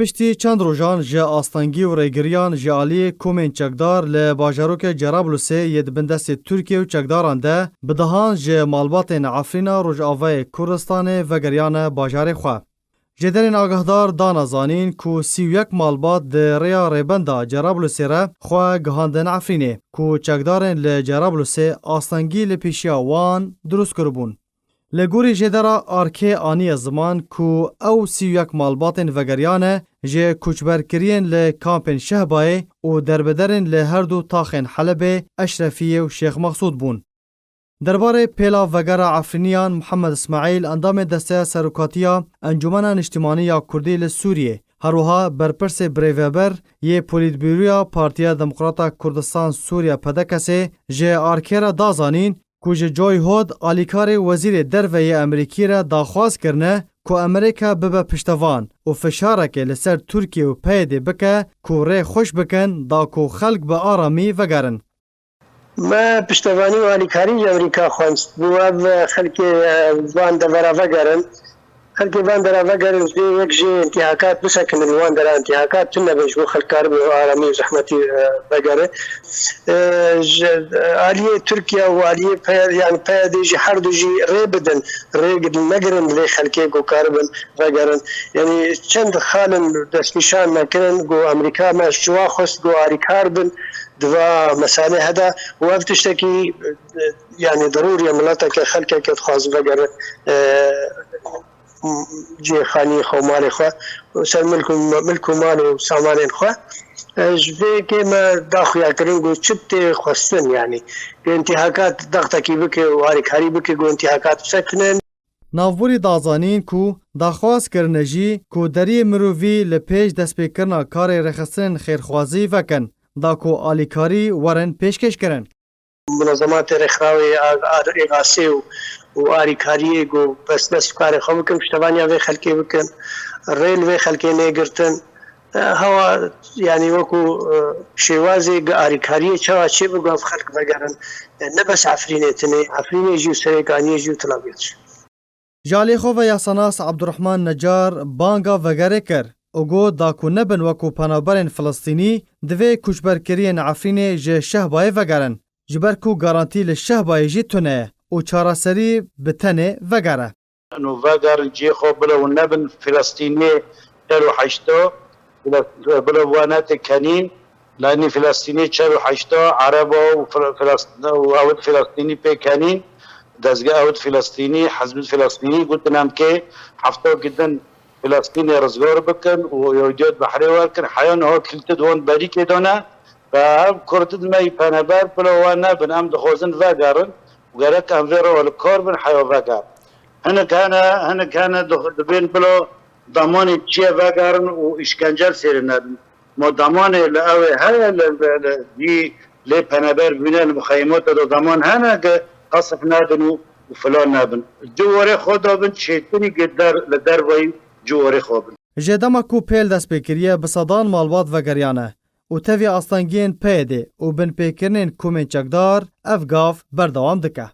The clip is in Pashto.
پشتی چند روژان جه آستانگی و ریگریان جه آلی کومین چکدار لباجاروک جرابلوسه ید بندست ترکیه و چکداران ده بدهان جه مالبات عفرینا روژ آوه کردستان و گریان باجار خواه. جدرین آگهدار دانا زانین کو 31 مالبات ده ریا ریبندا جرابلوسه را خواه گهاندن عفرینه کو چکدارن لجرابلوسه آستانگی لپیشیا وان دروست کربون. لگوری جدرا آرکه آنی زمان کو او 31 مالباتن وگریانه جه کوچبرکرین لکامپن شهبای و دربدرن لهر دو تاخن حلب اشرفیه و شیخ مقصود بون. درباره پیلا وگرا عفرینیان محمد اسماعیل اندام دسته سروکاتیا انجمن اجتماعی کردی لسوریه هروها برپرس بریوبر یه پولیت بیرویا پارتیا دموکراتا کردستان سوریا پدکسه جه آرکه را دازانین کوچ جوی هود آلیکار وزیر دروی امریکی را داخواست کرنه که امریکا ببه پشتوان و فشاره که لسر ترکیه و پیده بکه که ری خوش بکن دا که خلق به آرامی وگرن. ما پشتوانی و آلیکاری امریکا خوانست بواب خلق وان دورا وگرن خلق وان درا وگرن یک جه انتحاکات بسکنن وان درا انتحاکات تنبش بو خلق کارب و آرامی و زحمتی وگره آلیه ترکیه و آلیه یعنی پیاده جی هر دو جی ری بدن ری گدن نگرن لی خلقی گو کاربن وگرن یعنی چند خالن دست نشان نکنن گو امریکا ما شوا خست گو آری کاربن دوا مساله هذا وقتشتكي يعني ضروري ملاتك خلقك كتخاز وگره جي خاني خو مالي خو وسال ملكو مالي وسامان خو جبه که ما داخل کردن گو چت خواستن يعني انتحاکات ضغطکی بکه و آریکاری بکه گو انتحاکات سکنن. ناوبوری دازانین کو داخواست کرنجی کو دری مرووی لپیش دست پیکرنا کار رخصتن خیرخوازی وکن دا کو آلیکاری ورن پیشکش کرن. منظمات رخراوی اغاسی و آریکاری گو بس کار خو بکن پشتوانی وی خلکی بکن ریل وی خلکی نگرتن هوا يعني وكو شوازي آریکاری چوا چه بگو خلق وگرن نه بس عفرینتنه عفرینه جیو سرکانی جیو طلابیتش. جالی خو و یاساناس عبدالرحمن نجار بانگا وگره کر اوگو داکو نبن وکو پنابرین فلسطینی دوی کچبرکرین عفرینه جه شهبای وگرن جبرکو گارانتی لشهبای جی تونه و چاراسری بتنه وگره. نو وگر جی خو بلو نبن فلسطینی تلو حشتو بلوانات كنين لأن فلسطيني شرو حشتا عرب وأود فلسطيني بكنين دزجة أود فلسطيني حزب فلسطيني قلت نعم كي حفتو جدا فلسطيني رزقار بكن ويوجد بحري وركن حيان هو كلت دون بريك دونا فهم كرتد ما يبنبر بلوانا بنام دخوزن وجارن وجرك أنفيرو والكاربن حيو وجار هنا كان دبين بلو ضمان چیه وگرن و اشکنجل سرنن ما ضمان لأوه هیا دی لی پنبر بینن مخیمات دو ضمان هنه که قصف نادن و فلان نابن جواره خودا بن شیطنی گدر لدر وی جواره خوابن جدما کو پیل دست بکریه بصدان مالبات وگریانه و تاوی آستانگین پیده و بن پیکرنین کومین چکدار افگاف بردوام دکه.